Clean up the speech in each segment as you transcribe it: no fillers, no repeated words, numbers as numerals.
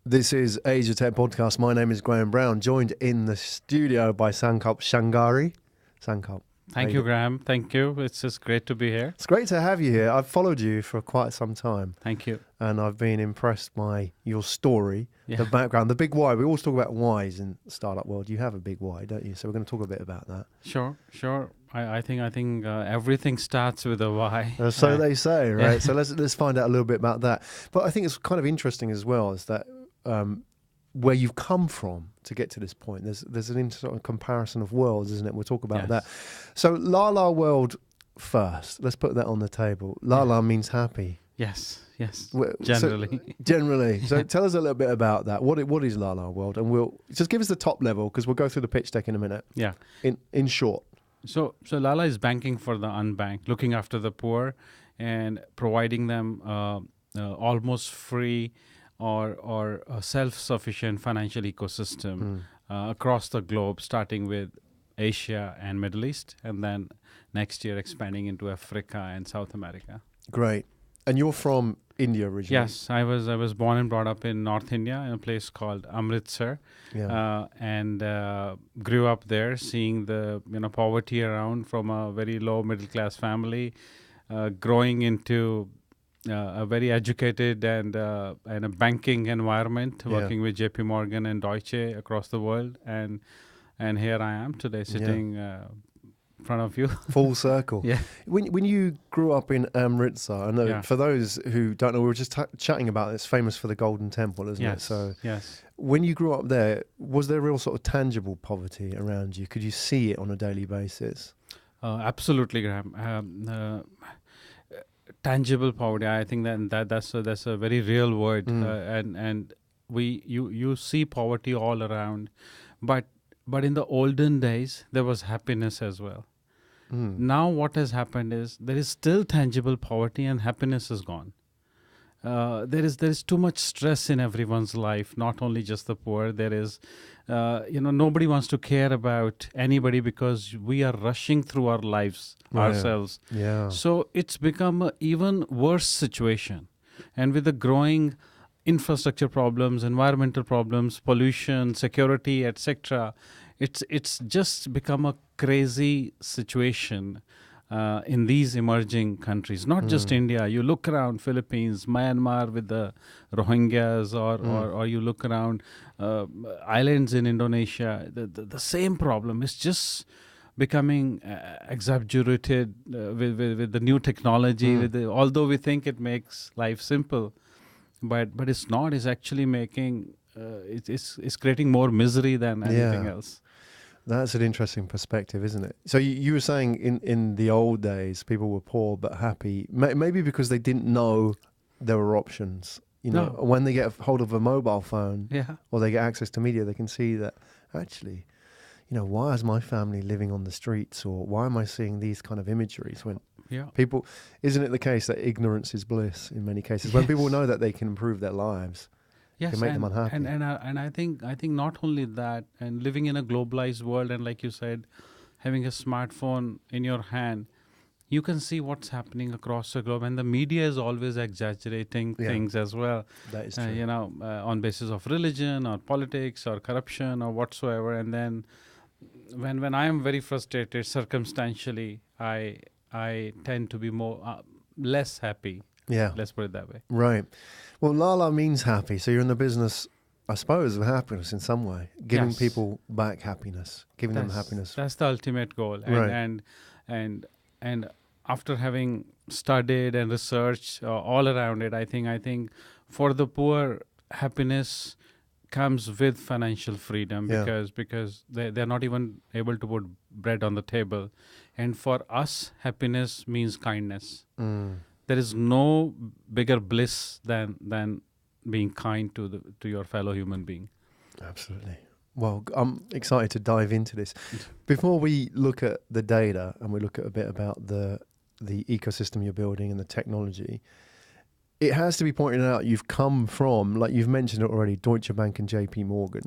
This is Asia Tech Podcast. My name is Graham Brown, joined in the studio by Sankalp Shangari. Sankalp. Thank you, Graham. Thank you. It's just great to be here. It's great to have you here. I've followed you for quite some time. Thank you. And I've been impressed by your story, Yeah. the background, the big why. We always talk about whys in the startup world. You have a big why, don't you? So we're going to talk a bit about that. Sure. I think everything starts with a why. So they say, right? Yeah. So let's find out a little bit about that. But I think it's kind of interesting as well is that where you've come from to get to this point. There's an sort of comparison of worlds, isn't it? We'll talk about that. So LALA World first. Let's put that on the table. LALA means happy. Yes. Generally. Generally. So tell us a little bit about that. What is LALA World? And we'll just give us the top level because we'll go through the pitch deck in a minute. Yeah. In short. So LALA is banking for the unbanked, looking after the poor and providing them almost free or a self-sufficient financial ecosystem across the globe, starting with Asia and Middle East, and then next year expanding into Africa and South America. Great. And you're from India originally? Yes, I was born and brought up in North India in a place called Amritsar, and grew up there, seeing the poverty around from a very low middle class family, growing into a very educated and a banking environment, working with JP Morgan and Deutsche across the world, and here I am today sitting in front of you. Full circle. Yeah. When you grew up in Amritsar, I know for those who don't know, we were just chatting about it, it's famous for the Golden Temple, isn't it? So yes. When you grew up there, was there real sort of tangible poverty around you? Could you see it on a daily basis? Absolutely, Graham. Tangible poverty. I think that's a very real word, and you see poverty all around, but in the olden days there was happiness as well. Now what has happened is there is still tangible poverty and happiness is gone. There is too much stress in everyone's life, not only just the poor. There is, nobody wants to care about anybody because we are rushing through our lives ourselves. Yeah. So it's become an even worse situation. And with the growing infrastructure problems, environmental problems, pollution, security, etc., it's just become a crazy situation. In these emerging countries, not just India. You look around Philippines, Myanmar with the Rohingyas, or you look around islands in Indonesia. The same problem is just becoming exaggerated with the new technology. Although we think it makes life simple, but it's not. It's actually making it's creating more misery than anything else. That's an interesting perspective, isn't it? So you were saying in the old days, people were poor but happy, maybe because they didn't know there were options. When they get hold of a mobile phone or they get access to media, they can see that actually, why is my family living on the streets, or why am I seeing these kind of imageries when people, isn't it the case that ignorance is bliss in many cases? When people know that they can improve their lives, yes, can make them unhappy. And I think not only that, and living in a globalized world, and like you said, having a smartphone in your hand, you can see what's happening across the globe, and the media is always exaggerating things as well. That is true. On basis of religion or politics or corruption or whatsoever. And then when I am very frustrated circumstantially, I tend to be less happy. Yeah. Let's put it that way. Right. Well, LALA means happy. So you're in the business, I suppose, of happiness in some way, giving people back happiness, giving them happiness. That's the ultimate goal. And after having studied and researched all around it, I think for the poor, happiness comes with financial freedom because they're not even able to put bread on the table. And for us, happiness means kindness. There is no bigger bliss than being kind to your fellow human being. Absolutely. Well, I'm excited to dive into this. Before we look at the data and we look at a bit about the ecosystem you're building and the technology, it has to be pointed out you've come from, like you've mentioned it already, Deutsche Bank and JP Morgan,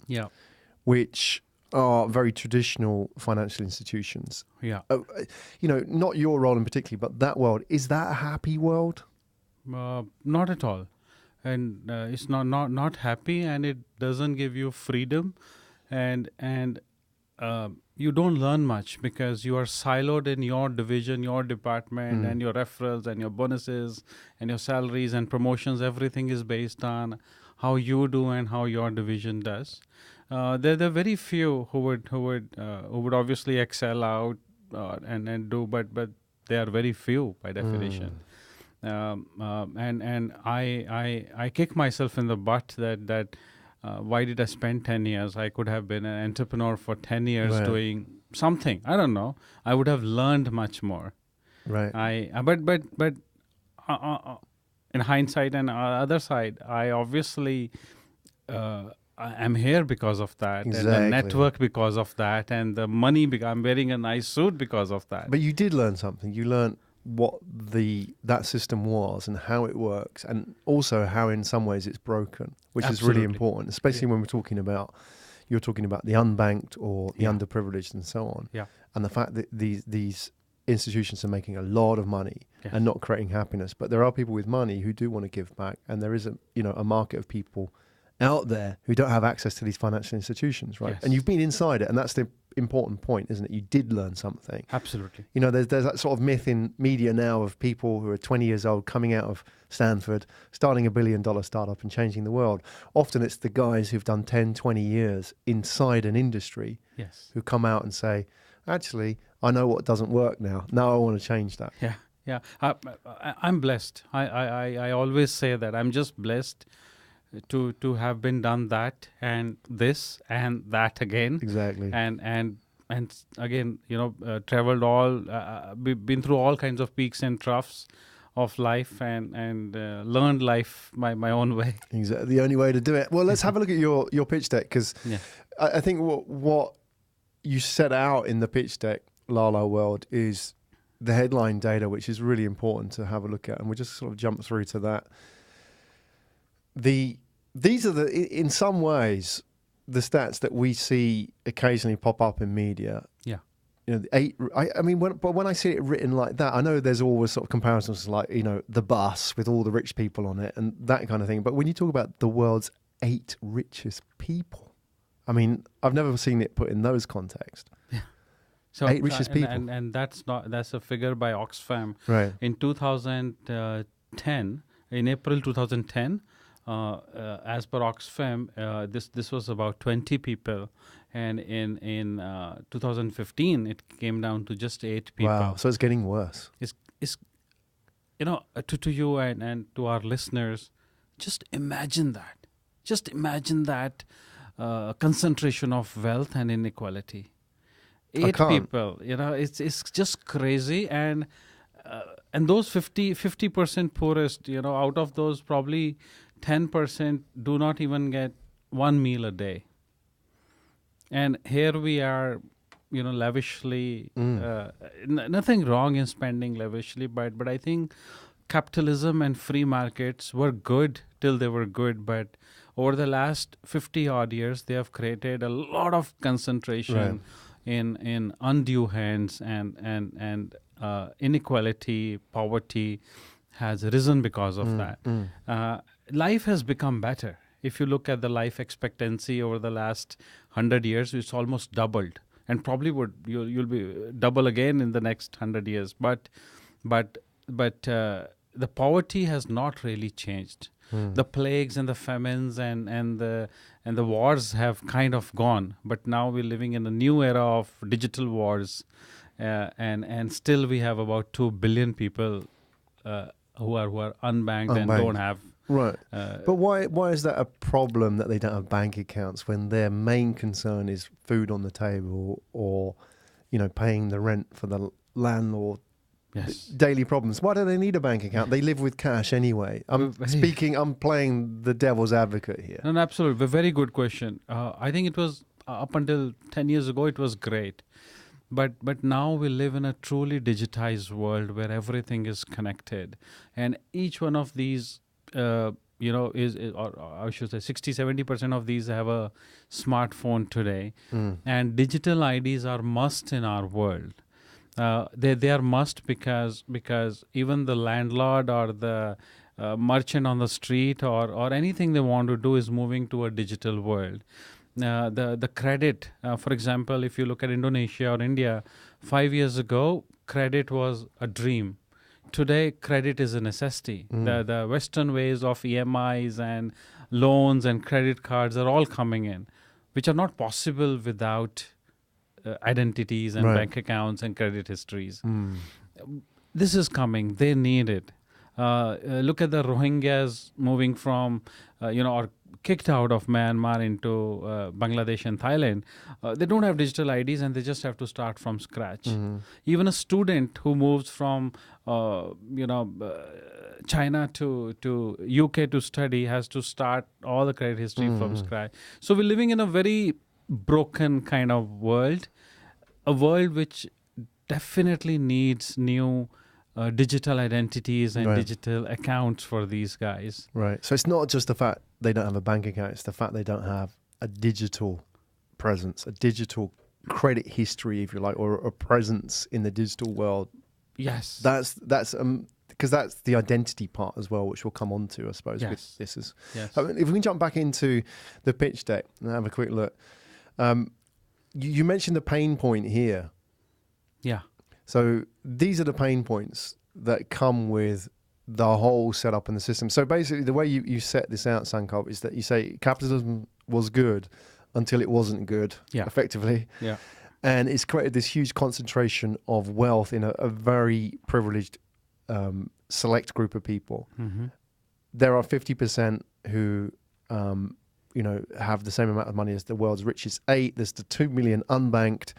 which are very traditional financial institutions. Yeah. Not your role in particular, but that world. Is that a happy world? Not at all. and it's not happy, and it doesn't give you freedom, and you don't learn much because you are siloed in your division, your department, and your referrals and your bonuses and your salaries and promotions. Everything is based on how you do and how your division does. There are very few who would obviously excel out and do, but they are very few by definition. And I kick myself in the butt that why did I spend 10 years? I could have been an entrepreneur for 10 years doing something. I don't know. I would have learned much more. Right. But in hindsight and other side, I obviously I'm here because of that, Exactly. and the network because of that, and the money. I'm wearing a nice suit because of that. But you did learn something. You learned what that system was and how it works, and also how in some ways it's broken, which is really important, especially when you're talking about the unbanked or the underprivileged and so on. Yeah. And the fact that these institutions are making a lot of money and not creating happiness. But there are people with money who do want to give back, and there is a market of people out there who don't have access to these financial institutions, right? Yes. And you've been inside it, and that's the important point, isn't it? You did learn something. Absolutely. There's that sort of myth in media now of people who are 20 years old coming out of Stanford, starting $1 billion startup and changing the world. Often it's the guys who've done 10, 20 years inside an industry who come out and say, actually, I know what doesn't work now. Now I want to change that. Yeah. I'm blessed. I always say that I'm just blessed to have been done that and this and that again. Exactly. And again, traveled been through all kinds of peaks and troughs of life, and learned life my own way. Exactly, the only way to do it. Well, let's have a look at your pitch deck, because I think what you set out in the pitch deck, LALA World, is the headline data, which is really important to have a look at, and we'll just sort of jump through to that. These are in some ways, the stats that we see occasionally pop up in media. Yeah. When I see it written like that, I know there's always sort of comparisons like, the bus with all the rich people on it and that kind of thing. But when you talk about the world's 8 richest people, I've never seen it put in those contexts. Yeah. So 8 richest people. And that's a figure by Oxfam. Right. In 2010, in April 2010, as per Oxfam, this was about 20 people, and in 2015 it came down to just 8 people. Wow! So it's getting worse. It's to you and to our listeners, just imagine that. Just imagine that concentration of wealth and inequality. 8 people. It's just crazy, and those 50% poorest. Out of those, probably 10% do not even get one meal a day. And here we are, lavishly, nothing wrong in spending lavishly, but I think capitalism and free markets were good till they were good, but over the last 50 odd years, they have created a lot of concentration in undue hands, and inequality, poverty has risen because of that. Life has become better. If you look at the life expectancy over the last 100 years, it's almost doubled, and probably you'll be double again in the next 100 years. But the poverty has not really changed. The plagues and the famines and the wars have kind of gone. But now we're living in a new era of digital wars, and still we have about 2 billion people who are unbanked and don't have. Right. But why is that a problem that they don't have bank accounts when their main concern is food on the table or, paying the rent for the landlord? Yes. Daily problems. Why do they need a bank account? They live with cash anyway. I'm playing the devil's advocate here. No, absolutely. A very good question. I think it was up until 10 years ago, it was great. But now we live in a truly digitized world where everything is connected. And each one of these, or I should say 60-70% of these have a smartphone today. And digital IDs are must in our world. They are must because even the landlord or the merchant on the street or anything they want to do is moving to a digital world. The credit, for example, if you look at Indonesia or India, 5 years ago, credit was a dream. Today, credit is a necessity. The Western ways of EMIs and loans and credit cards are all coming in, which are not possible without identities and bank accounts and credit histories. This is coming. They need it. Look at the Rohingyas moving from, or kicked out of Myanmar into Bangladesh and Thailand. They don't have digital IDs and they just have to start from scratch. Even a student who moves from, China to UK to study has to start all the credit history from scratch. So we're living in a very broken kind of world, a world which definitely needs new digital identities and digital accounts for these guys. Right. So it's not just the fact they don't have a bank account, it's the fact they don't have a digital presence, a digital credit history, if you like, or a presence in the digital world. Yes. That's because that's the identity part as well, which we'll come on to, I suppose. Yes. This is. Yes. I mean, if we can jump back into the pitch deck and have a quick look. You mentioned the pain point here. Yeah. So these are the pain points that come with the whole setup in the system. So basically, the way you set this out, Sankalp, is that you say capitalism was good until it wasn't good, effectively. Yeah. And it's created this huge concentration of wealth in a very privileged select group of people. There are 50% who, have the same amount of money as the world's richest 8. There's the 2 million unbanked.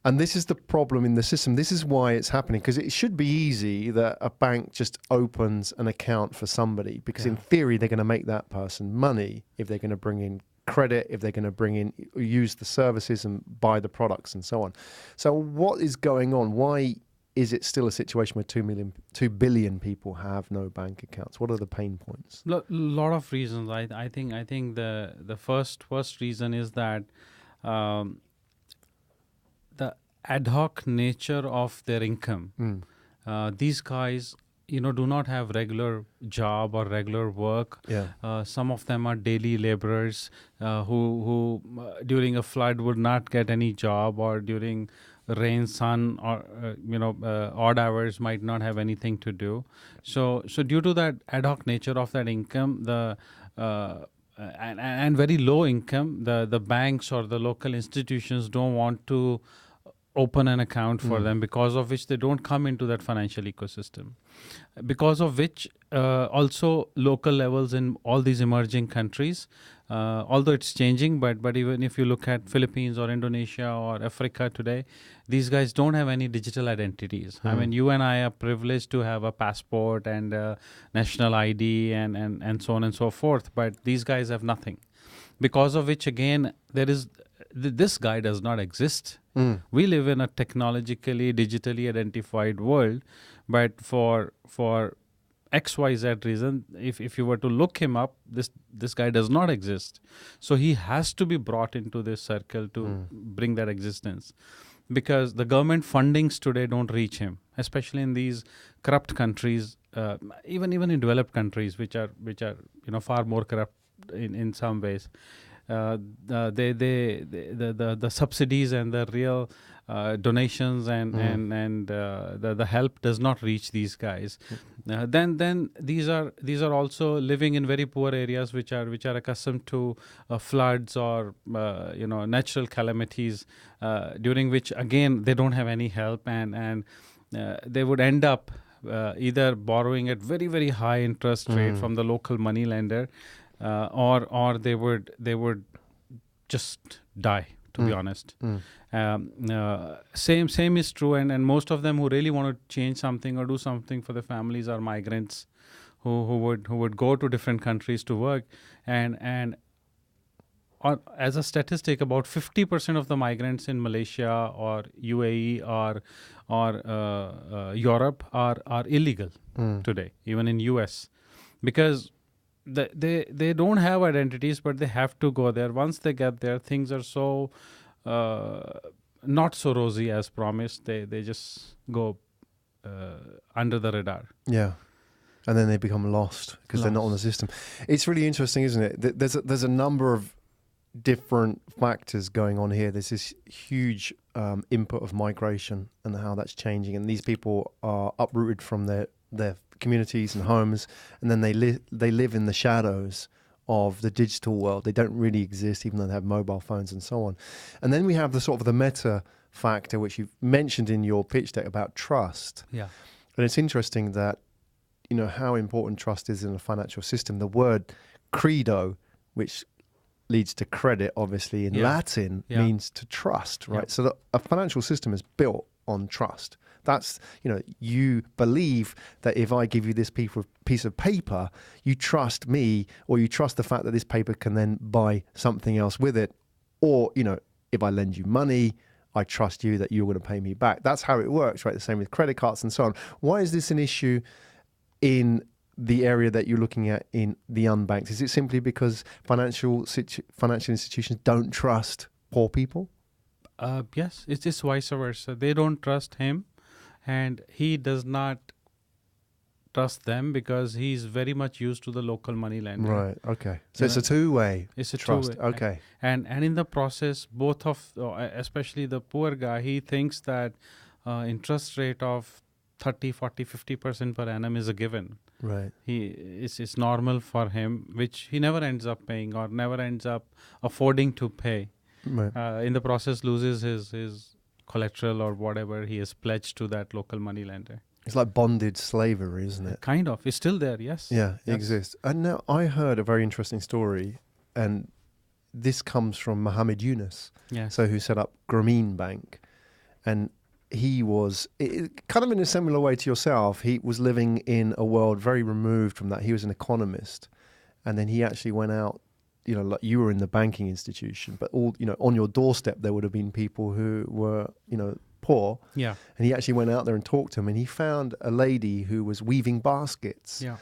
And this is the problem in the system. This is why it's happening, because it should be easy that a bank just opens an account for somebody, because in theory, they're going to make that person money if they're going to bring in credit, if they're going to use the services and buy the products and so on. So what is going on? Why is it still a situation where 2 billion people have no bank accounts? What are the pain points? Lot of reasons. I think the first reason is that the ad hoc nature of their income. These guys, do not have regular job or regular work. Some of them are daily laborers who during a flood would not get any job, or during rain, sun, or odd hours might not have anything to do. So due to that ad hoc nature of that income, and very low income, the banks or the local institutions don't want to open an account for them, because of which they don't come into that financial ecosystem. Because of which also local levels in all these emerging countries, although it's changing, but even if you look at Philippines or Indonesia or Africa today, these guys don't have any digital identities. I mean, you and I are privileged to have a passport and national ID and so on and so forth, but these guys have nothing. Because of which, again, this guy does not exist. We live in a technologically, digitally identified world, but for XYZ reason, if you were to look him up, this guy does not exist. So he has to be brought into this circle to bring that existence, because the government fundings today don't reach him, especially in these corrupt countries, even in developed countries, which are far more corrupt in some ways. The subsidies and the real donations and the help does not reach these guys. Then these are also living in very poor areas which are accustomed to floods or natural calamities, during which again they don't have any help, and they would end up either borrowing at very, very high interest rate from the local money lender, or they would just die, to be honest. Same is true, and most of them who really want to change something or do something for their families are migrants who would go to different countries to work, and as a statistic, about 50% of the migrants in Malaysia or UAE or Europe are illegal today, even in US, because they don't have identities, but they have to go there. Once they get there, things are so not so rosy as promised. They just go under the radar. Yeah. And then they become lost because they're not on the system. It's really interesting, isn't it? There's a number of different factors going on here. There's this huge input of migration and how that's changing. And these people are uprooted from their communities and homes, and then they live in the shadows of the digital world. They don't really exist, even though they have mobile phones and so on. And then we have the sort of the meta factor, which you've mentioned in your pitch deck about trust. Yeah. And it's interesting that, you know, how important trust is in a financial system. The word credo, which leads to credit, obviously, in Latin, means to trust, right? Yeah. So a financial system is built on trust. That's, you know, you believe that if I give you this piece of paper, you trust me, or you trust the fact that this paper can then buy something else with it. Or, you know, if I lend you money, I trust you that you're going to pay me back. That's how it works, right? The same with credit cards and so on. Why is this an issue in the area that you're looking at in the unbanked? Is it simply because financial institutions don't trust poor people? Yes, it's just vice versa. They don't trust him, and he does not trust them because he's very much used to the local money lender. Right. Okay. So it's a two-way. It's a trust. two-way. Okay. And in the process, both of, especially the poor guy, he thinks that interest rate of 30, 40, 50% per annum is a given. Right. It's normal for him, which he never ends up paying or never ends up affording to pay. Right. In the process, loses his collateral or whatever he has pledged to that local money lender. It's like bonded slavery, isn't it? Kind of. It's still there, yes. Yeah, it exists. And now I heard a very interesting story, and this comes from Mohammed Yunus, Yes. who set up Grameen Bank. And he was kind of in a similar way to yourself. He was living in a world very removed from that. He was an economist, and then he actually went out, you know, like you were in the banking institution, but all, you know, on your doorstep there would have been people who were, you know, poor. Yeah. And he actually went out there and talked to them, and he found a lady who was weaving baskets. Yeah.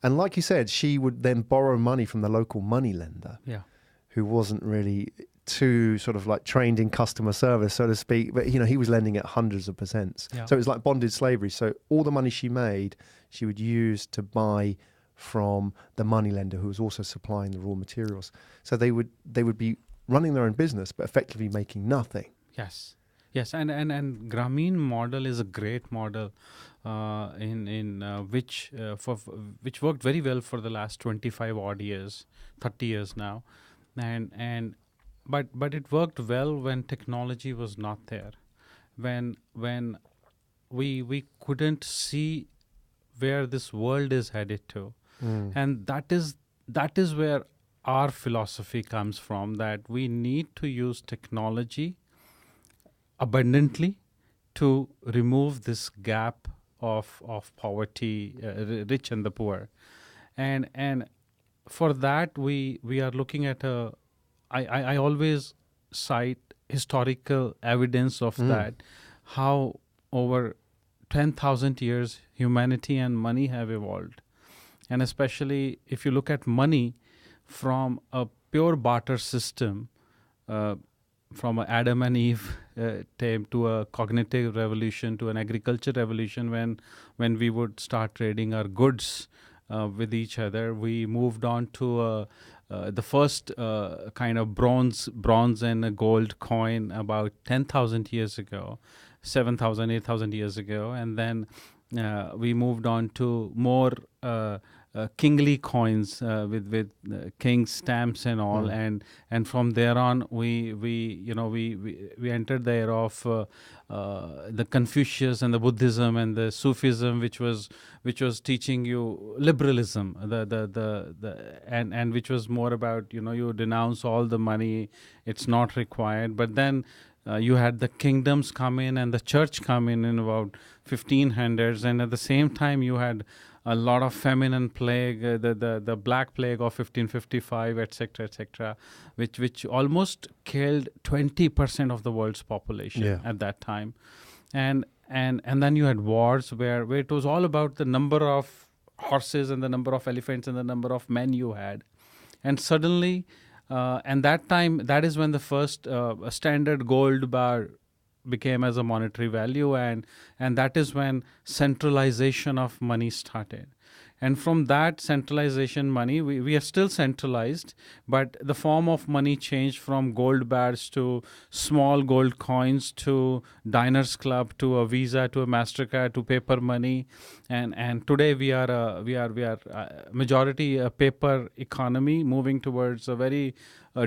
And like you said, she would then borrow money from the local money lender, Yeah. who wasn't really too sort of like trained in customer service, so to speak. But, you know, he was lending at hundreds of percents. Yeah. So it was like bonded slavery. So all the money she made, she would use to buy from the money lender, who was also supplying the raw materials. So they would be running their own business, but effectively making nothing. Yes. Yes, and Grameen model is a great model, which worked very well for the last 25 odd years, 30 years now, but it worked well when technology was not there, when we couldn't see where this world is headed to, and that is where our philosophy comes from, that we need to use technology abundantly to remove this gap of poverty, rich and the poor, and for that we are looking at I always cite historical evidence of that, how over 10,000 years humanity and money have evolved, and especially if you look at money from a pure barter system, from Adam and Eve time to a cognitive revolution, to an agriculture revolution, when we would start trading our goods with each other. We moved on to the first kind of bronze and a gold coin about 10,000 years ago, 7,000, 8,000 years ago. And then we moved on to more kingly coins with king stamps and all, and from there on we entered the era of the Confucius and the Buddhism and the Sufism, which was teaching you liberalism, and which was more about, you denounce all the money, it's not required. But then you had the kingdoms come in and the church come in about 1500s, and at the same time you had a lot of feminine plague, the Black Plague of 1555, etc., which almost killed 20% of the world's population at that time, and then you had wars where it was all about the number of horses and the number of elephants and the number of men you had, and suddenly, and that is when the first standard gold bar became as a monetary value, and that is when centralization of money started. And from that centralization money, we are still centralized, but the form of money changed from gold bars to small gold coins to diners club to a Visa to a MasterCard to paper money, and today we are majority a paper economy moving towards a very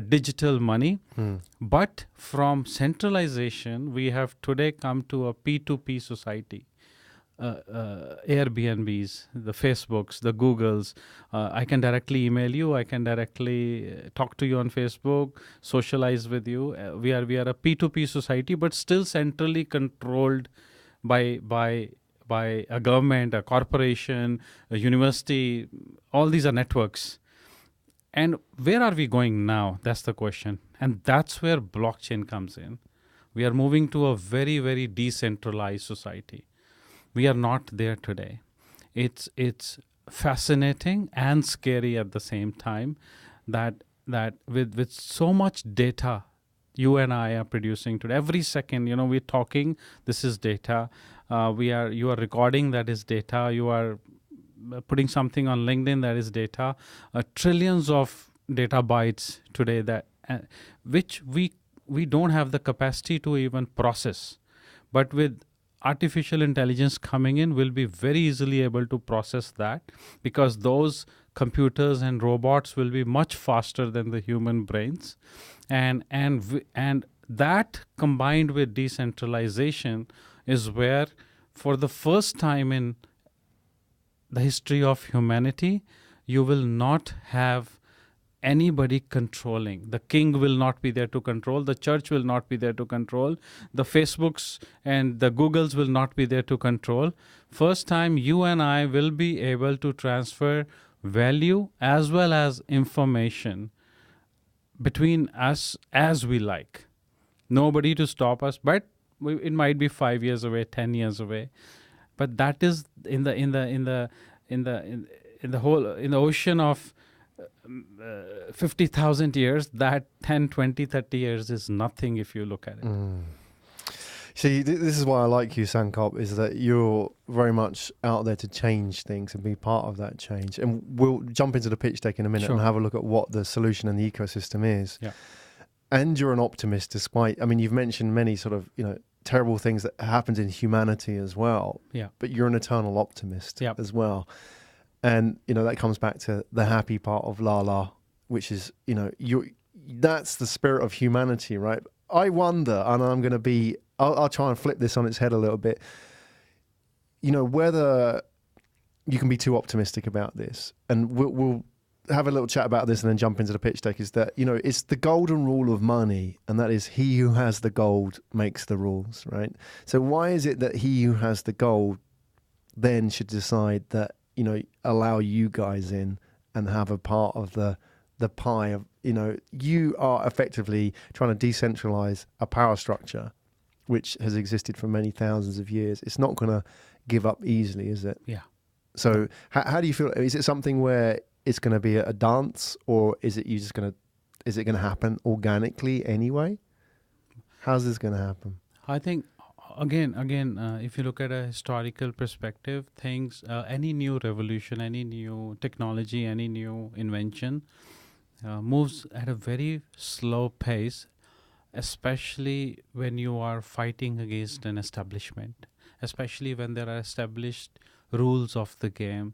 digital money. But from centralization, we have today come to a P2P society. Airbnbs, the Facebooks, the Googles. I can directly email you. I can directly talk to you on Facebook, socialize with you. We are a P2P society, but still centrally controlled by a government, a corporation, a university. All these are networks. And where are we going now? That's the question. And that's where blockchain comes in. We are moving to a very, very decentralized society. We are not there today. It's fascinating and scary at the same time that with so much data you and I are producing today. Every second, we're talking, this is data. You are recording, that is data. You are putting something on LinkedIn, that is data. Trillions of data bytes today that which we don't have the capacity to even process. But with artificial intelligence coming in, we'll be very easily able to process that, because those computers and robots will be much faster than the human brains, and that combined with decentralization is where, for the first time in the history of humanity, you will not have anybody controlling. The king will not be there to control. The church will not be there to control. The Facebooks and the Googles will not be there to control. First time you and I will be able to transfer value as well as information between us as we like. Nobody to stop us, but it might be 5 years away, 10 years away. But that is in the ocean of 50,000 years, that 10, 20, 30 years is nothing if you look at it. See, this is why I like you, Sankalp, is that you're very much out there to change things and be part of that change. And we'll jump into the pitch deck in a minute and have a look at what the solution and the ecosystem is. Yeah. And you're an optimist despite, you've mentioned many sort of, terrible things that happened in humanity as well. Yeah. But you're an eternal optimist as well. And, that comes back to the happy part of LALA, which is, that's the spirit of humanity, right? I wonder, and I'm going to I'll try and flip this on its head a little bit, whether you can be too optimistic about this. And we'll have a little chat about this and then jump into the pitch deck, is that, it's the golden rule of money, and that is he who has the gold makes the rules, right? So why is it that he who has the gold then should decide that, allow you guys in and have a part of the pie of, you are effectively trying to decentralize a power structure which has existed for many thousands of years. It's not going to give up easily, is it? Yeah. So how do you feel? Is it something where it's going to be a dance, or is it going to happen organically anyway? How's this going to happen? I think again, if you look at a historical perspective, things, any new revolution, any new technology, any new invention moves at a very slow pace, especially when you are fighting against an establishment, especially when there are established rules of the game,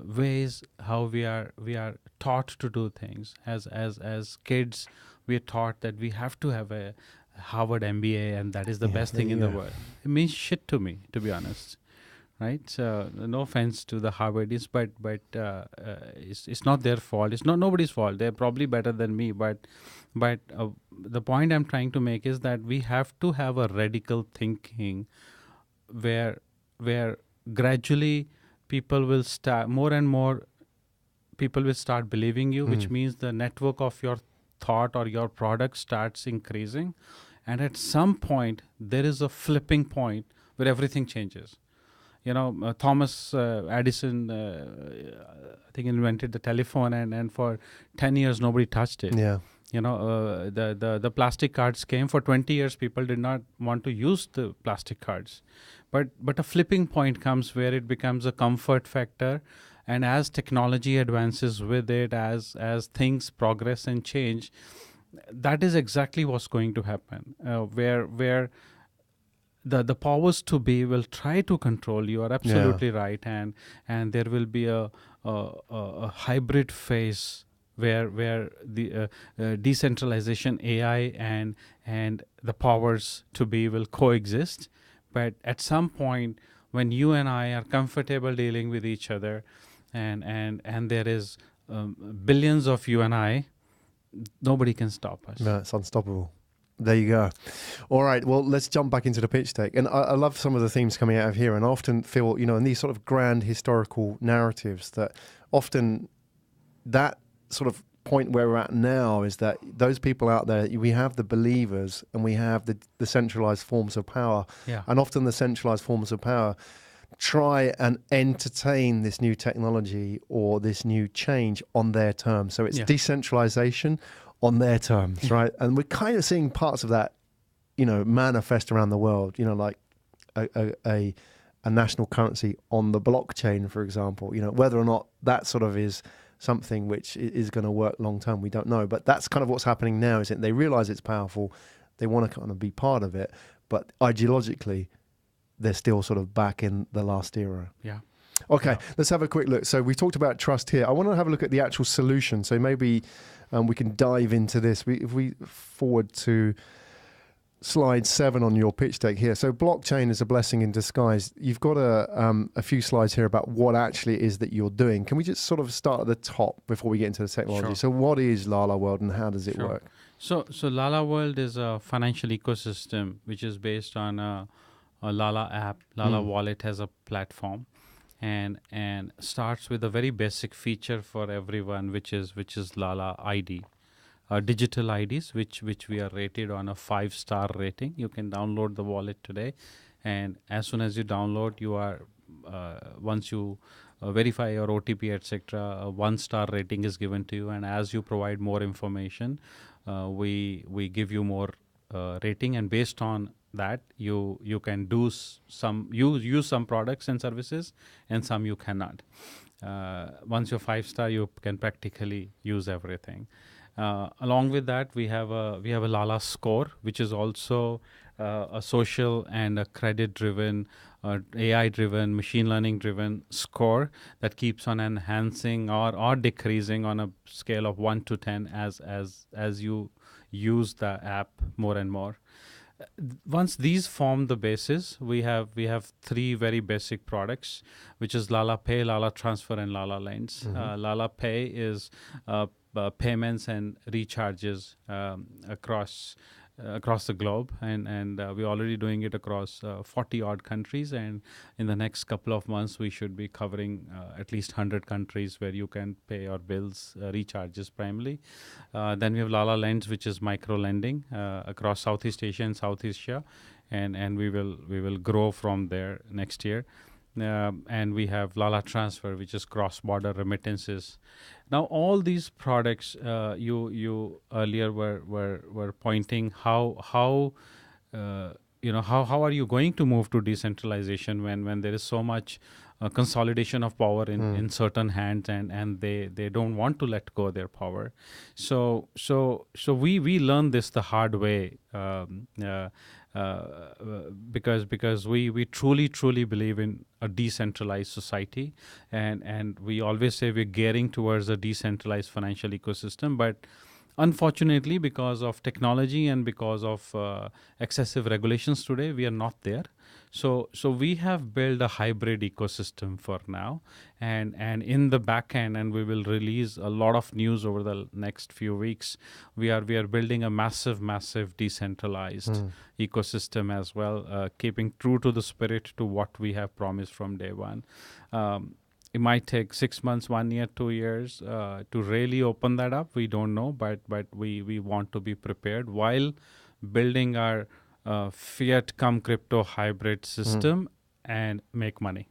ways how we are taught to do things. As kids, we are taught that we have to have a Harvard MBA, and that is the best thing in the world. It means shit to me, to be honest, right? So no offense to the Harvardies, but it's not their fault. It's not nobody's fault. They're probably better than me, but the point I'm trying to make is that we have to have a radical thinking where gradually people will start, more and more people will start believing you, which means the network of your thought or your product starts increasing, and at some point there is a flipping point where everything changes. Thomas Edison, I think, invented the telephone, and for 10 years nobody touched it. Yeah. The plastic cards came. For 20 years, people did not want to use the plastic cards. But a flipping point comes where it becomes a comfort factor. And as technology advances with it, as things progress and change, that is exactly what's going to happen. Where the powers to be will try to control. You are absolutely right, and there will be a hybrid phase where the decentralization, AI, and the powers to be will coexist. But at some point, when you and I are comfortable dealing with each other, and there is billions of you and I, nobody can stop us. No, it's unstoppable. There you go. All right, well, let's jump back into the pitch deck. And I love some of the themes coming out of here, and I often feel, in these sort of grand historical narratives, that often that sort of point where we're at now is that those people out there, we have the believers and we have the centralized forms of power. Yeah. And often the centralized forms of power try and entertain this new technology or this new change on their terms. So it's decentralization on their terms, right? And we're kind of seeing parts of that, manifest around the world, like a national currency on the blockchain, for example. Whether or not that sort of is something which is going to work long term, we don't know. But that's kind of what's happening now, isn't it? They realize it's powerful. They want to kind of be part of it. But ideologically, they're still sort of back in the last era. Yeah. Okay, let's have a quick look. So we talked about trust here. I want to have a look at the actual solution. So maybe we can dive into this. If we forward to slide 7 on your pitch deck here. So blockchain is a blessing in disguise. You've got a few slides here about what actually it is that you're doing. Can we just sort of start at the top before we get into the technology? Sure. So what is LALA World and how does it work? So LALA World is a financial ecosystem which is based on a LALA app. LALA Wallet has a platform, and starts with a very basic feature for everyone, which is LALA ID. Digital IDs, which we are rated on a 5-star rating. You can download the wallet today, and as soon as you download, you are once you verify your OTP, etc., a 1-star rating is given to you, and as you provide more information, we give you more rating, and based on that you can use some products and services, and some you cannot. Once you're 5-star, you can practically use everything. Along with that, we have a LALA score, which is also a social and a credit-driven, AI-driven, machine learning-driven score that keeps on enhancing or decreasing on a scale of 1 to 10 as you use the app more and more. Once these form the basis, we have 3 very basic products, which is LALA Pay, LALA Transfer, and LALA Lens. LALA Pay is payments and recharges across the globe, and we're already doing it across 40 odd countries, and in the next couple of months we should be covering at least 100 countries where you can pay your bills, recharges primarily. Then we have LALA Lens, which is micro lending across Southeast Asia and South Asia, and we will grow from there next year. And we have LALA Transfer, which is cross-border remittances. Now, all these products, you earlier were pointing how are you going to move to decentralization when there is so much consolidation of power in certain hands, and they don't want to let go of their power. So we learned this the hard way. Because we truly believe in a decentralized society, and we always say we're gearing towards a decentralized financial ecosystem, but unfortunately, because of technology and because of excessive regulations today, we are not there. So we have built a hybrid ecosystem for now, and in the back end, and we will release a lot of news over the next few weeks. We are building a massive decentralized ecosystem as well, keeping true to the spirit to what we have promised from day one. It might take 6 months, 1 year, 2 years to really open that up. We don't know, but we want to be prepared while building our fiat cum crypto hybrid system and make money.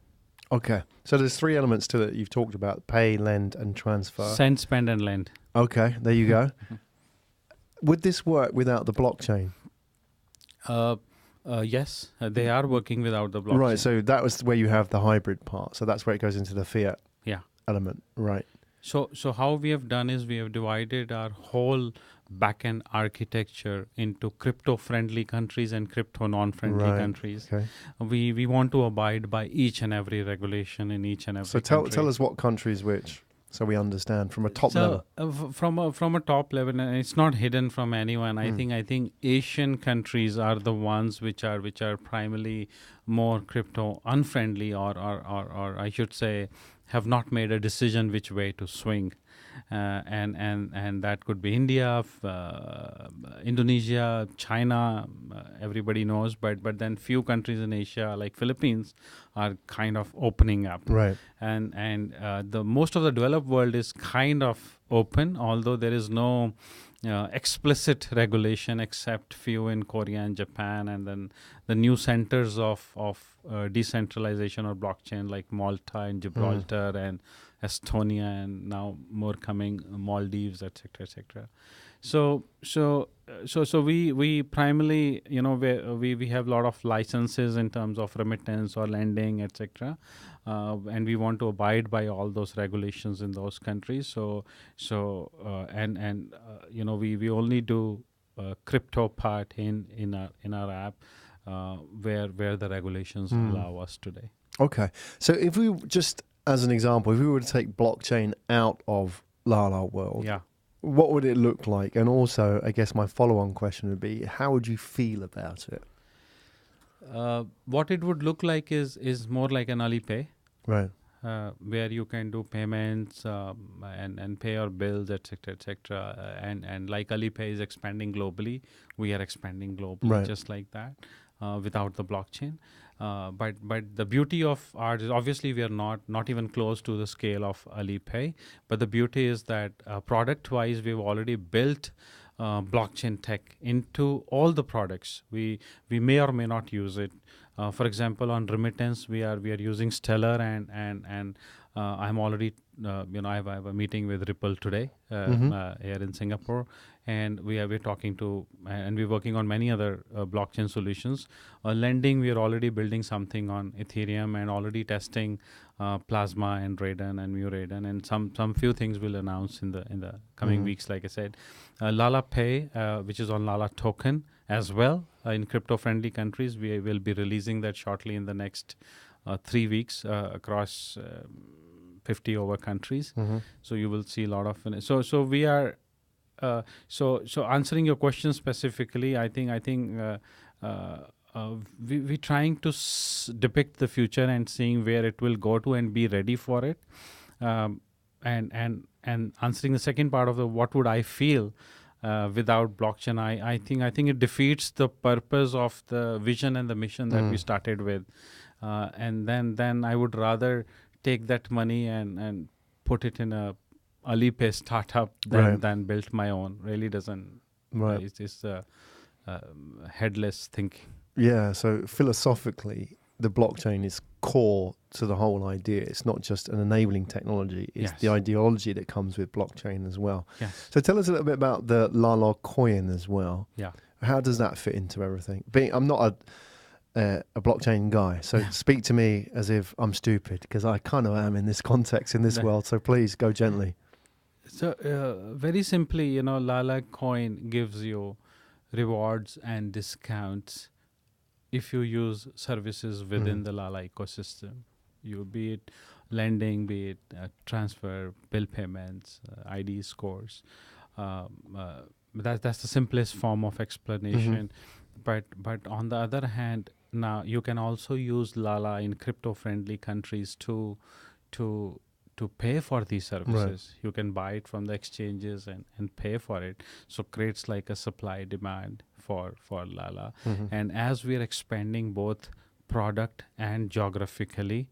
Okay, so there's 3 elements to it. You've talked about pay, lend, and transfer. Send, spend, and lend. Okay, there you go. Would this work without the blockchain? Yes, they are working without the blockchain. Right, so that was where you have the hybrid part. So that's where it goes into the fiat Yeah. element. Right. So how we have done is we have divided our whole backend architecture into crypto-friendly countries and crypto non-friendly countries. Okay. We want to abide by each and every regulation in each and every So country. tell us what countries which, so we understand from a top level. From a top level, and it's not hidden from anyone. I think Asian countries are the ones which are primarily more crypto unfriendly, or I should say, have not made a decision which way to swing, and that could be India, Indonesia, China. Everybody knows, but then few countries in Asia like Philippines are kind of opening up, Right. and the most of the developed world is kind of open, although there is no explicit regulation except few in Korea and Japan, and then the new centers of decentralization or blockchain like Malta and Gibraltar and Estonia, and now more coming, Maldives, etc., etc. So we primarily, we have a lot of licenses in terms of remittance or lending, etc., and we want to abide by all those regulations in those countries. We only do crypto part in our app where the regulations allow us today. Okay. So if we just, as an example, if we were to take blockchain out of LALA World, what would it look like? And also, I guess my follow-on question would be, how would you feel about it? What it would look like is more like an Alipay, right? Where you can do payments and pay your bills, etc., etc. And like Alipay is expanding globally, we are expanding globally just like that, without the blockchain. But the beauty of ours is, obviously we are not even close to the scale of Alipay. But the beauty is that product-wise, we've already built blockchain tech into all the products. We may or may not use it. For example, on remittance, we are using Stellar, and I'm already I have a meeting with Ripple today here in Singapore, and we're talking to, and we're working on many other blockchain solutions. Lending, we are already building something on Ethereum and already testing Plasma and Raiden and Muraiden, and some few things we'll announce in the coming weeks. Like I said, LALA Pay, which is on LALA token as well, in crypto-friendly countries. We will be releasing that shortly in the next 3 weeks across 50 over countries. So you will see a lot of. So we are. So answering your question specifically, I think we're trying to depict the future and seeing where it will go to and be ready for it. And answering the second part of the what would I feel without blockchain, I think it defeats the purpose of the vision and the mission that we started with. And then I would rather take that money and put it in a Alipay startup than build my own. Really doesn't. It's just headless thinking. Yeah. So philosophically, the blockchain is core to the whole idea. It's not just an enabling technology. It's the ideology that comes with blockchain as well. Yes. So tell us a little bit about the LALA coin as well. Yeah. How does that fit into everything? I'm not a blockchain guy, so speak to me as if I'm stupid, because I kind of am in this context, in this world. So please go gently. So very simply, LALA coin gives you rewards and discounts if you use services within the LALA ecosystem. Be it lending, be it transfer, bill payments, ID scores. That's the simplest form of explanation. But on the other hand, now you can also use LALA in crypto-friendly countries to pay for these services. You can buy it from the exchanges and pay for it. So creates like a supply demand for LALA. And as we are expanding both product and geographically,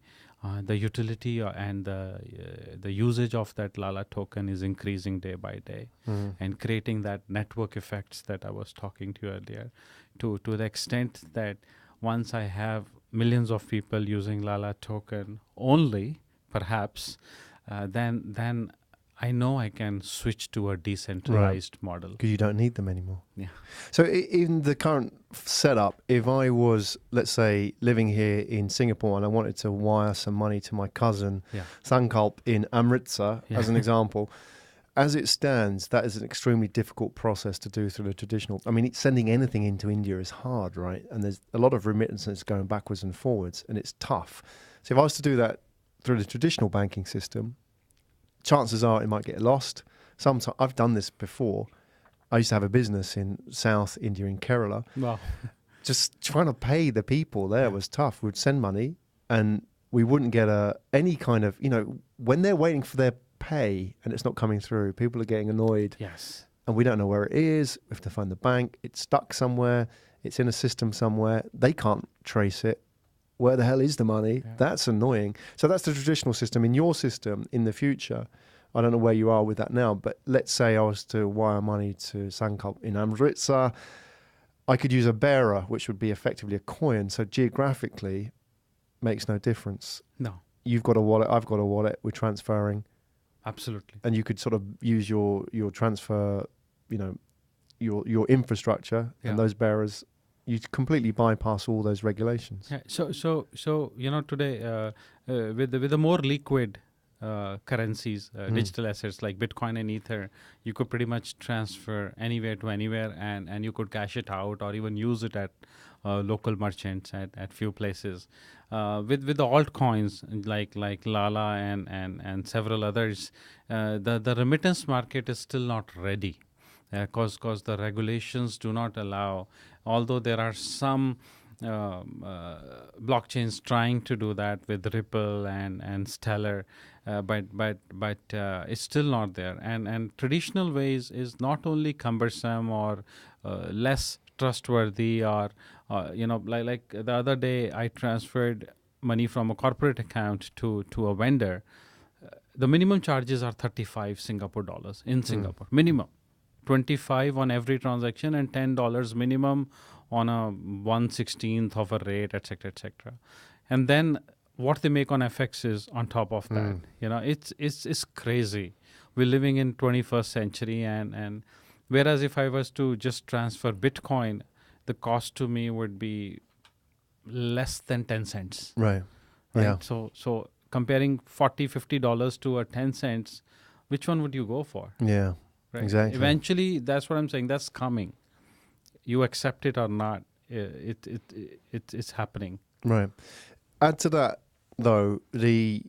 the utility and the usage of that LALA token is increasing day by day, and creating that network effects that I was talking to you earlier, to the extent that once I have millions of people using LALA token only, perhaps, then I know I can switch to a decentralized model. Because you don't need them anymore. Yeah. So in the current setup, if I was, let's say, living here in Singapore and I wanted to wire some money to my cousin, Sankalp in Amritsar, as an example, as it stands, that is an extremely difficult process to do through the traditional. I mean, sending anything into India is hard, right? And there's a lot of remittances going backwards and forwards, and it's tough. So if I was to do that through the traditional banking system, chances are it might get lost. Sometimes I've done this before. I used to have a business in South India, in Kerala. Wow. Just trying to pay the people there was tough. We'd send money and we wouldn't get any kind of, when they're waiting for their pay and it's not coming through, people are getting annoyed. Yes. And we don't know where it is. We have to find the bank. It's stuck somewhere. It's in a system somewhere. They can't trace it. Where the hell is the money? Yeah. That's annoying. So that's the traditional system. In your system, in the future, I don't know where you are with that now, but let's say I was to wire money to Sankalp in Amritsar, I could use a bearer, which would be effectively a coin. So geographically, makes no difference. No. You've got a wallet, I've got a wallet, we're transferring. Absolutely. And you could sort of use your transfer, your infrastructure and those bearers. You completely bypass all those regulations. Yeah. So today with the more liquid currencies, digital assets like Bitcoin and Ether, you could pretty much transfer anywhere to anywhere, and you could cash it out or even use it at local merchants at few places. With the altcoins like LALA and several others, the remittance market is still not ready. Because the regulations do not allow, although there are some blockchains trying to do that with Ripple and Stellar, but it's still not there. And traditional ways is not only cumbersome or less trustworthy, or like the other day I transferred money from a corporate account to a vendor. The minimum charges are 35 Singapore dollars in Singapore, minimum. 25 on every transaction and $10 minimum on a 1/16th of a rate, etc., etc. And then what they make on FX is on top of that. It's crazy. We're living in 21st century, and whereas if I was to just transfer Bitcoin, the cost to me would be less than 10 cents. Right. Yeah. So comparing $40-50 to a 10 cents, which one would you go for? Yeah. Right. Exactly. Eventually, that's what I'm saying. That's coming. You accept it or not, it's happening. Right. Add to that, though, the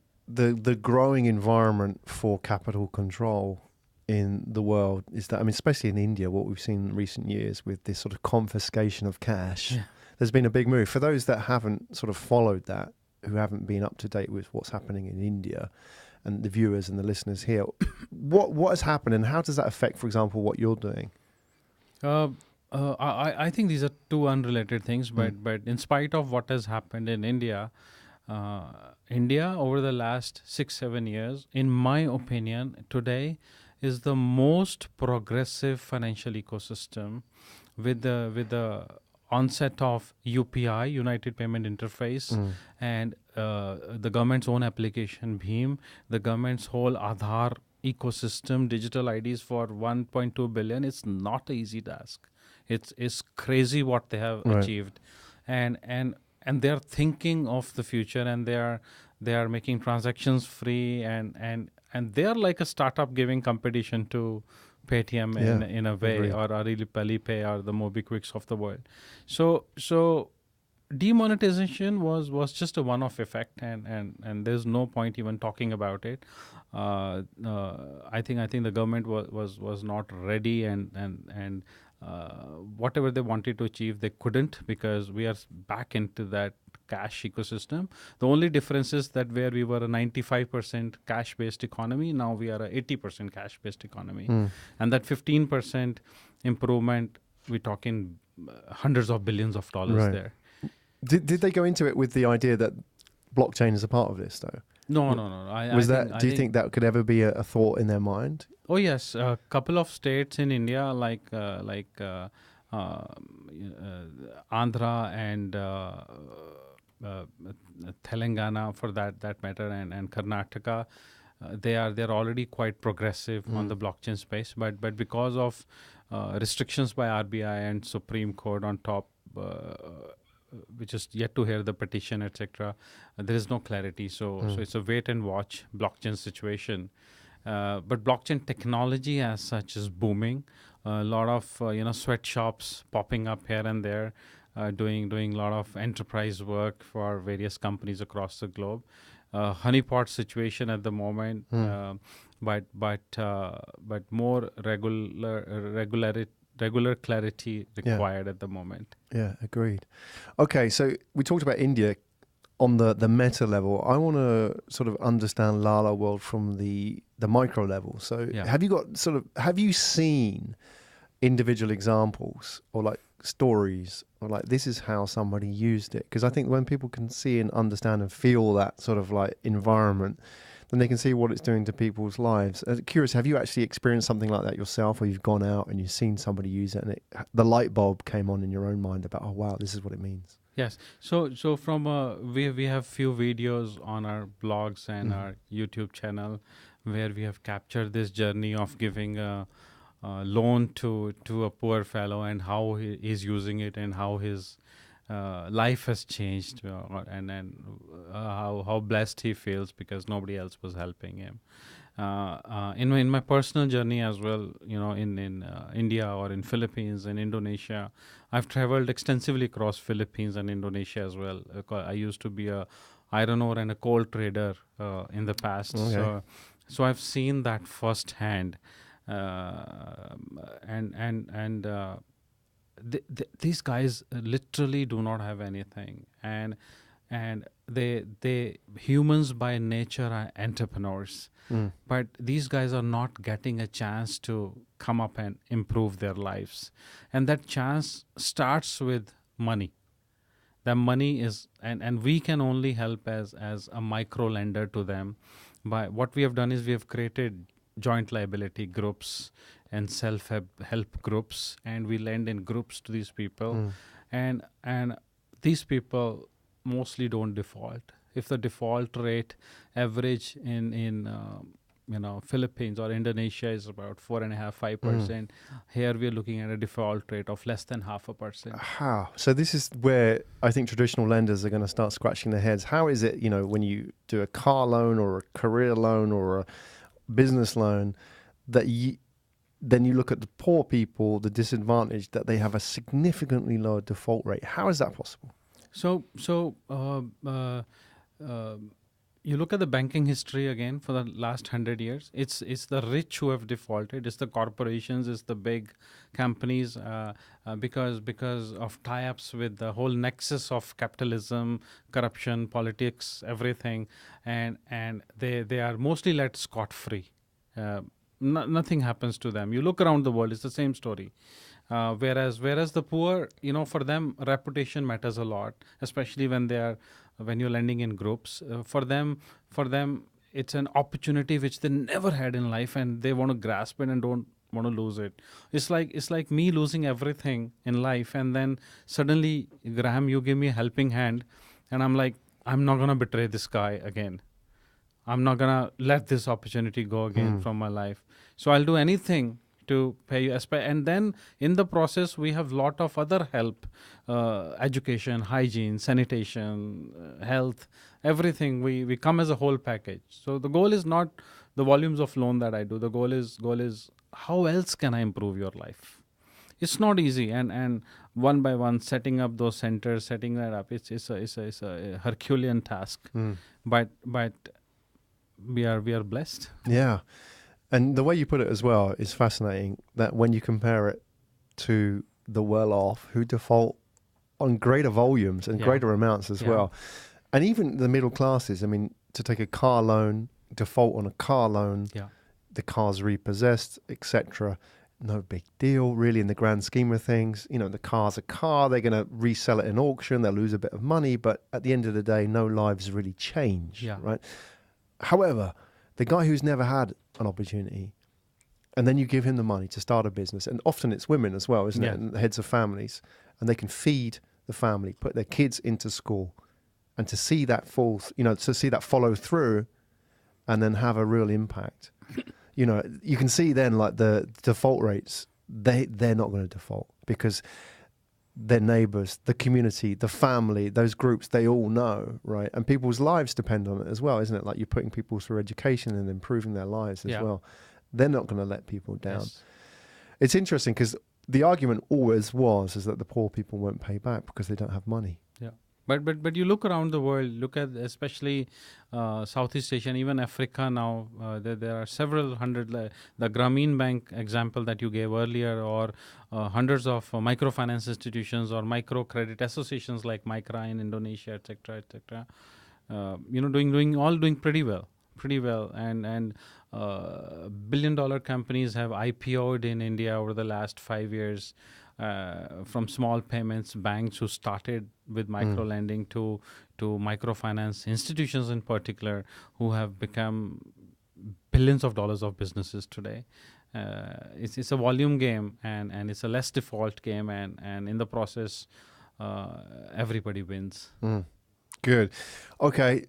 growing environment for capital control in the world is that, I mean, especially in India, what we've seen in recent years with this sort of confiscation of cash, there's been a big move. For those that haven't sort of followed that, who haven't been up to date with what's happening in India, and the viewers and the listeners here, what has happened and how does that affect, for example, what you're doing? I think these are two unrelated things, but in spite of what has happened in India, India over the last 6-7 years, in my opinion, today is the most progressive financial ecosystem with the onset of UPI, United Payment Interface, and the government's own application, BHIM, the government's whole Aadhaar ecosystem, digital IDs for 1.2 billion. It's not an easy task. It's crazy what they have achieved, and they're thinking of the future, and they are making transactions free, and they're like a startup giving competition to Paytm in a way, or Alipay or the MobiQuicks of the world. So demonetization was just a one-off effect, and there's no point even talking about it. I think the government was not ready, and whatever they wanted to achieve, they couldn't, because we are back into that cash ecosystem. The only difference is that where we were a 95% cash-based economy, now we are a 80% cash-based economy. And that 15% improvement, we're talking hundreds of billions of dollars there. Did they go into it with the idea that blockchain is a part of this, though? No. Do you think that could ever be a thought in their mind? Oh yes, a couple of states in India like Andhra and Telangana, for that matter, and Karnataka, they're already quite progressive on the blockchain space, but because of restrictions by RBI and Supreme Court on top, which is yet to hear the petition, etc. There is no clarity, so it's a wait and watch blockchain situation. But blockchain technology as such is booming. A lot of sweatshops popping up here and there, doing a lot of enterprise work for various companies across the globe. Honeypot situation at the moment, but more regular clarity required at the moment. Yeah, agreed. Okay, so we talked about India on the meta level. I want to sort of understand LALA World from the micro level. So have you seen individual examples or like stories or like this is how somebody used it? Because I think when people can see and understand and feel that sort of like environment, then they can see what it's doing to people's lives. Curious, have you actually experienced something like that yourself, or you've gone out and you've seen somebody use it and the light bulb came on in your own mind about, oh wow, this is what it means? Yes. So from we have few videos on our blogs and our YouTube channel where we have captured this journey of giving a loan to a poor fellow and how he is using it and how his life has changed, and how blessed he feels because nobody else was helping him. In my personal journey as well, in India or in Philippines and Indonesia, I've traveled extensively across Philippines and Indonesia as well. I used to be a iron ore and a coal trader in the past, so I've seen that firsthand, these guys literally do not have anything, and they humans by nature are entrepreneurs, but these guys are not getting a chance to come up and improve their lives, and that chance starts with money. The money is, and we can only help as a micro lender to them. By what we have done is we have created joint liability groups and self-help groups, and we lend in groups to these people, and these people mostly don't default. If the default rate average in Philippines or Indonesia is about 4.5-5%, here we are looking at a default rate of less than 0.5%. How? So this is where I think traditional lenders are going to start scratching their heads. How is it, when you do a car loan or a career loan or a business loan, that then you look at the poor people, the disadvantaged, that they have a significantly lower default rate? How is that possible? So you look at the banking history again for the last 100 years. It's the rich who have defaulted. It's the corporations. It's the big companies because of tie-ups with the whole nexus of capitalism, corruption, politics, everything, and they are mostly let scot-free. Nothing happens to them. You look around the world, it's the same story. Whereas the poor, for them, reputation matters a lot, especially when you're lending in groups. For them, it's an opportunity which they never had in life, and they want to grasp it and don't want to lose it. It's like me losing everything in life, and then suddenly, Graham, you give me a helping hand, and I'm like, I'm not gonna betray this guy again. I'm not gonna let this opportunity go again from my life. So I'll do anything to pay you. And then in the process, we have lot of other help, education, hygiene, sanitation, health, everything. We come as a whole package. So the goal is not the volumes of loan that I do. The goal is how else can I improve your life? It's not easy, and one by one setting up those centers, setting that up. It's a Herculean task, but we are blessed. Yeah. And the way you put it as well is fascinating, that when you compare it to the well-off who default on greater volumes and greater amounts as well. And even the middle classes, I mean, to take a car loan, default on a car loan, the car's repossessed, etc. No big deal, really, in the grand scheme of things. The car's a car, they're going to resell it in auction, they'll lose a bit of money, but at the end of the day, no lives really change, right? However, the guy who's never had an opportunity, and then you give him the money to start a business, and often it's women as well, isn't it? And the heads of families, and they can feed the family, put their kids into school, and to see that follow through, and then have a real impact, you know, you can see then like the default rates, they're not going to default because their neighbors, the community, the family, those groups, they all know, right? And people's lives depend on it as well, isn't it? Like you're putting people through education and improving their lives as well. They're not going to let people down. Yes. It's interesting because the argument always is that the poor people won't pay back because they don't have money. Yeah. But you look around the world, look at especially Southeast Asia and even Africa now, there are several hundred, the Grameen Bank example that you gave earlier, or hundreds of microfinance institutions or microcredit associations like Micra in Indonesia, etc., etc. Doing pretty well, and billion-dollar companies have IPO'd in India over the last 5 years. From small payments banks who started with micro lending to microfinance institutions in particular who have become billions of dollars of businesses today. It's a volume game and it's a less default game and in the process everybody wins. Good. Okay,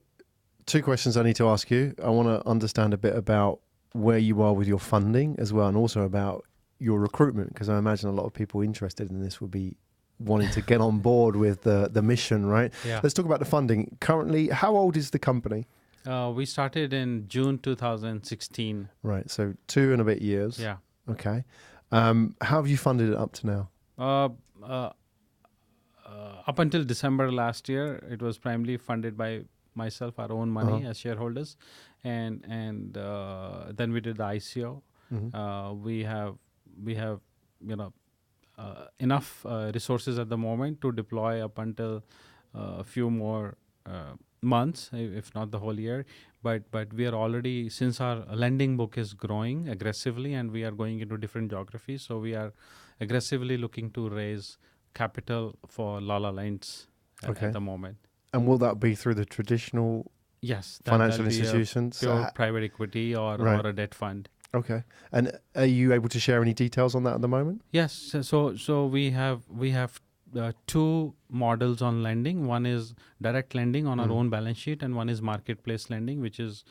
2 questions I need to ask you. I want to understand a bit about where you are with your funding as well, and also about your recruitment, because I imagine a lot of people interested in this will be wanting to get on board with the mission, right? Yeah. Let's talk about the funding. Currently, how old is the company? We started in June 2016. Right, so 2 and a bit years. Yeah. Okay. How have you funded it up to now? Up until December last year, it was primarily funded by myself, our own money as shareholders, and then we did the ICO. We have enough resources at the moment to deploy up until a few more months, if not the whole year. But we are already, since our lending book is growing aggressively and we are going into different geographies, so we are aggressively looking to raise capital for LALA Lens at the moment. And will that be through the traditional financial institutions? Pure private equity or a debt fund. Okay. And are you able to share any details on that at the moment? Yes. So we have 2 models on lending. One is direct lending on our own balance sheet, and one is marketplace lending, which is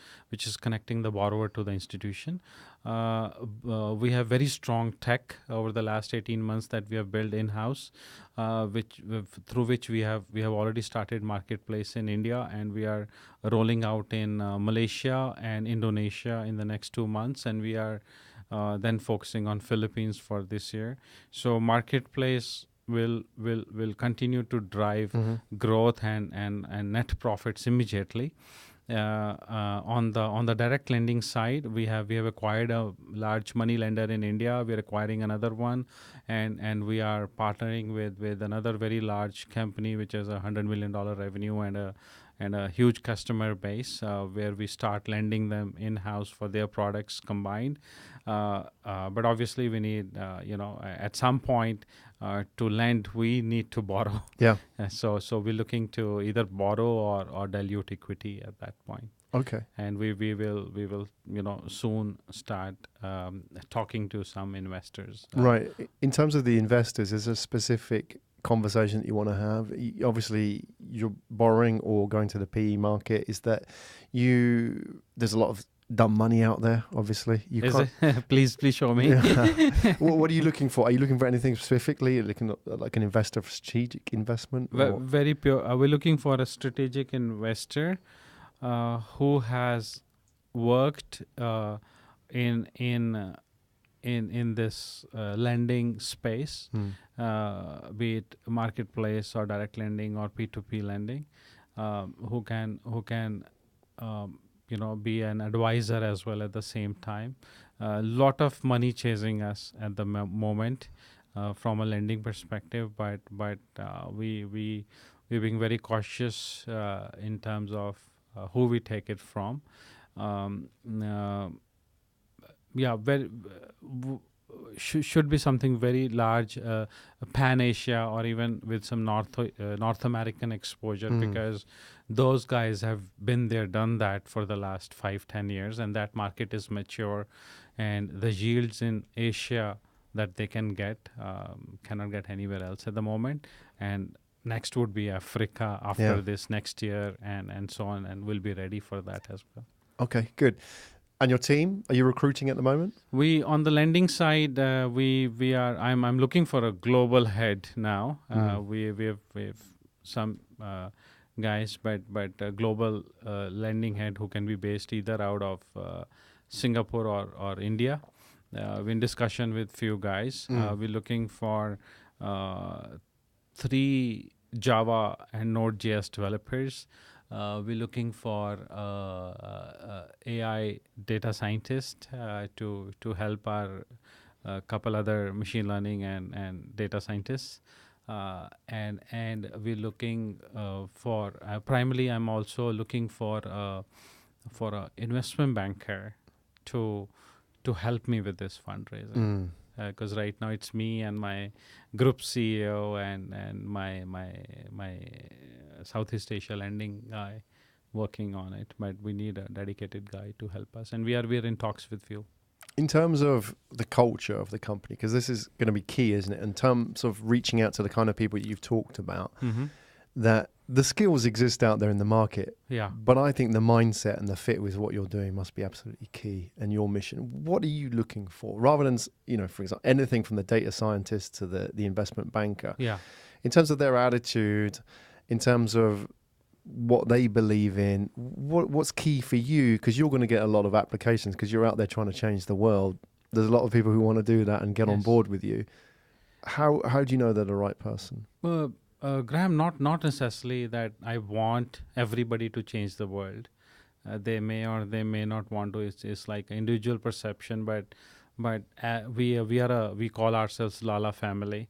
connecting the borrower to the institution. We have very strong tech over the last 18 months that we have built in-house, through which we have already started marketplace in India, and we are rolling out in Malaysia and Indonesia in the next 2 months, and we are then focusing on Philippines for this year. So marketplace will continue to drive growth and net profits immediately. On the direct lending side, we have acquired a large money lender in India. We are acquiring another one, and we are partnering with another very large company which has $100 million revenue and a huge customer base, where we start lending them in-house for their products combined. But obviously we need, at some point to lend, we need to borrow. Yeah. So we're looking to either borrow or dilute equity at that point. Okay. And we will soon start talking to some investors. Right. In terms of the investors, is there a specific conversation that you want to have? Obviously, you're borrowing or going to the PE market. Is that there's a lot of dumb money out there, obviously. Please show me. Yeah. What are you looking for? Are you looking for anything specifically? Are you looking at like an investor for strategic investment? Very pure. We're looking for a strategic investor who has worked in this lending space, be it marketplace or direct lending or P2P lending, who can be an advisor as well at the same time. A lot of money chasing us at the moment from a lending perspective, but we're being very cautious in terms of who we take it from. Should be something very large, Pan Asia, or even with some North American exposure, because those guys have been there, done that for the last 5-10 years, and that market is mature, and the yields in Asia that they can get cannot get anywhere else at the moment. And next would be Africa after this next year, and so on, and we'll be ready for that as well. Okay, good. And your team, are you recruiting at the moment? We on the lending side, we are. I'm looking for a global head now. We have some guys, but a global lending head who can be based either out of Singapore or India. We're in discussion with few guys. We're looking for 3 Java and Node.js developers. We're looking for AI data scientist to help our couple other machine learning and data scientists. And we're looking for primarily. I'm also looking for a investment banker to help me with this fundraising. Because right now it's me and my group CEO and my Southeast Asia lending guy working on it, but we need a dedicated guy to help us, and we're in talks with few. In terms of the culture of the company, because this is going to be key, isn't it? In terms of reaching out to the kind of people you've talked about, that the skills exist out there in the market. Yeah. But I think the mindset and the fit with what you're doing must be absolutely key, and your mission. What are you looking for? Rather than, for example, anything from the data scientist to the investment banker. Yeah. In terms of their attitude, in terms of what they believe in, what's key for you? Because you're going to get a lot of applications because you're out there trying to change the world. There's a lot of people who want to do that and get on board with you. How do you know they're the right person? Graham, not necessarily that I want everybody to change the world. They may or they may not want to. It's like individual perception, but we call ourselves LALA family,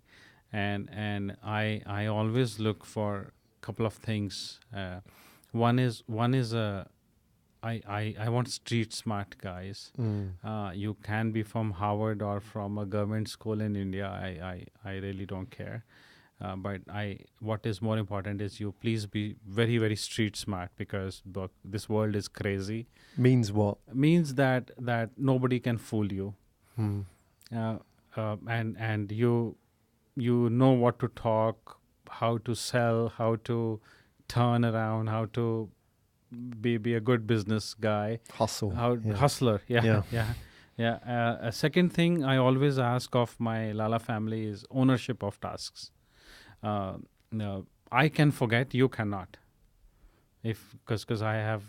and I always look for a couple of things. One is I want street smart guys. You can be from Harvard or from a government school in India. I really don't care. But what is more important is you please be very, very street smart, because this world is crazy. Means what? Means that nobody can fool you. And you know what to talk, how to sell, how to turn around, how to be a good business guy. Hustle. Hustler. Yeah. A second thing I always ask of my LALA family is ownership of tasks. No, I can forget, you cannot. Because I have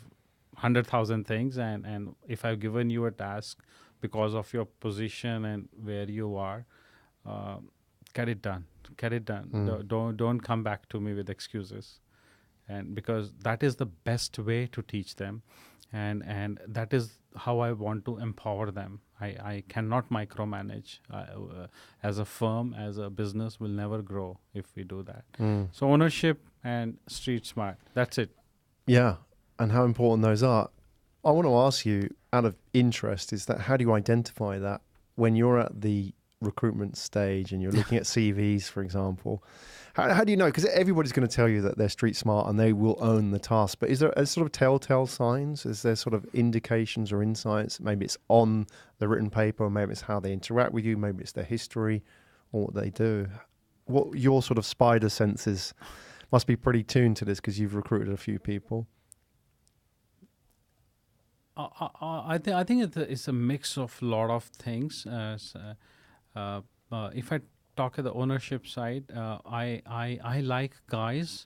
100,000 things, and if I've given you a task because of your position and where you are, get it done. Don't come back to me with excuses, and because that is the best way to teach them, and that is how I want to empower them. I cannot micromanage. As a firm, as a business, will never grow if we do that. So ownership and street smart. That's it. Yeah, and how important those are. I want to ask you, out of interest, is that how do you identify that when you're at the recruitment stage and you're looking at CVs, for example? How do you know? Because everybody's going to tell you that they're street smart and they will own the task. But is there a sort of telltale signs? Is there sort of indications or insights? Maybe it's on the written paper, or maybe it's how they interact with you, maybe it's their history or what they do. What your sort of spider senses must be pretty tuned to this, because you've recruited a few people. I think it's a mix of a lot of things. If I talk at the ownership side, I like guys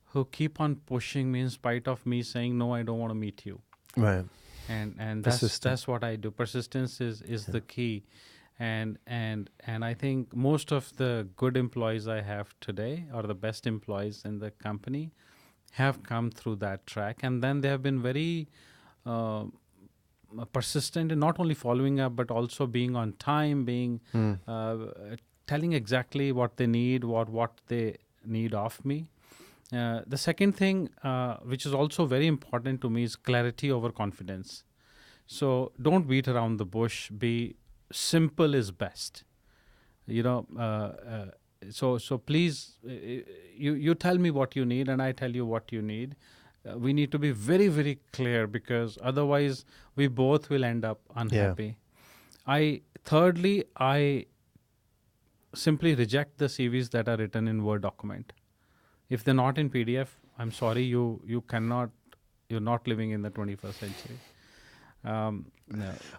who keep on pushing me in spite of me saying no, I don't want to meet you. Right. And that's what I do. Persistence is the key. And I think most of the good employees I have today, or the best employees in the company, have come through that track, and then they have been very persistent in not only following up but also being on time, being telling exactly what they need, what they need of me. The second thing, which is also very important to me, is clarity over confidence. So don't beat around the bush. Be simple is best. So please, you tell me what you need and I tell you what you need. We need to be very, very clear, because otherwise we both will end up unhappy. Thirdly, I simply reject the CVs that are written in Word document. If they're not in PDF, I'm sorry, you cannot. You're not living in the 21st century. No.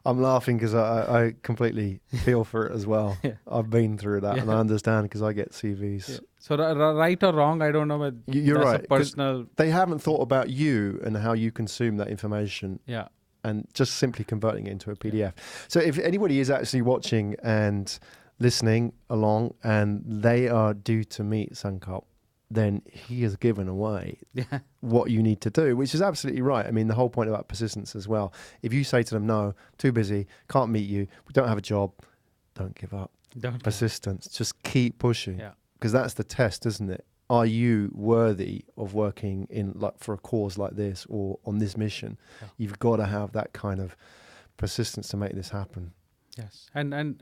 I'm laughing because I completely feel for it as well. Yeah. I've been through that, and I understand because I get CVs. Yeah. So right or wrong, I don't know, but You're that's right. a personal. They haven't thought about you and how you consume that information. Yeah. And just simply converting it into a PDF. So if anybody is actually watching and listening along, and they are due to meet Sankalp, then he has given away what you need to do, which is absolutely right. I mean, the whole point about persistence as well. If you say to them, no, too busy, can't meet you, we don't have a job, don't give up. Persistence. Just keep pushing. Yeah. Because that's the test, isn't it? Are you worthy of working in for a cause like this or on this mission? Yeah. You've got to have that kind of persistence to make this happen. Yes. And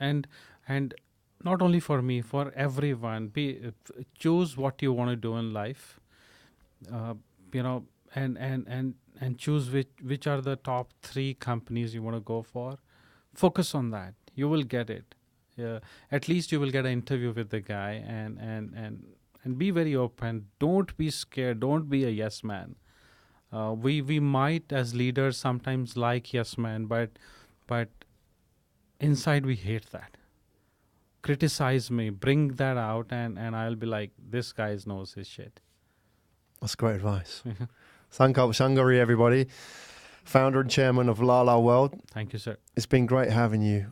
not only for me, for everyone, choose what you want to do in life, and choose which are the top 3 companies you want to go for. Focus on that. You will get it. At least you will get an interview with the guy, and be very open. Don't be scared. Don't be a yes man. We might as leaders sometimes like yes man, but inside we hate that. Criticize me, bring that out, and I'll be like, this guy knows his shit. That's great advice. Sankalp Shangari, everybody, founder and chairman of LALA World. Thank you, sir. It's been great having you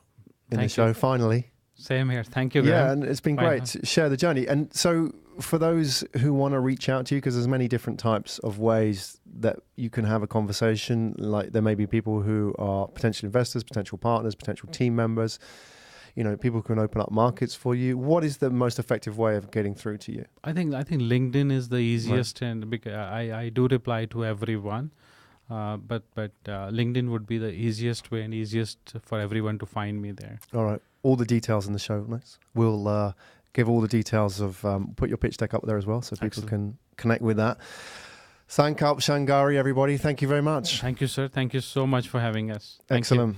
in the show, finally. Same here. Thank you, Graham. Yeah, and it's been great to share the journey. And so for those who want to reach out to you, because there's many different types of ways that you can have a conversation, like there may be people who are potential investors, potential partners, potential team members, people can open up markets for you. What is the most effective way of getting through to you? I think LinkedIn is the easiest, right. And because I do reply to everyone, but LinkedIn would be the easiest way and easiest for everyone to find me there. All right. All the details in the show notes. We'll give all the details of, put your pitch deck up there as well so people can connect with that. Sankalp Shangari, everybody, thank you very much. Thank you, sir. Thank you so much for having us. Excellent.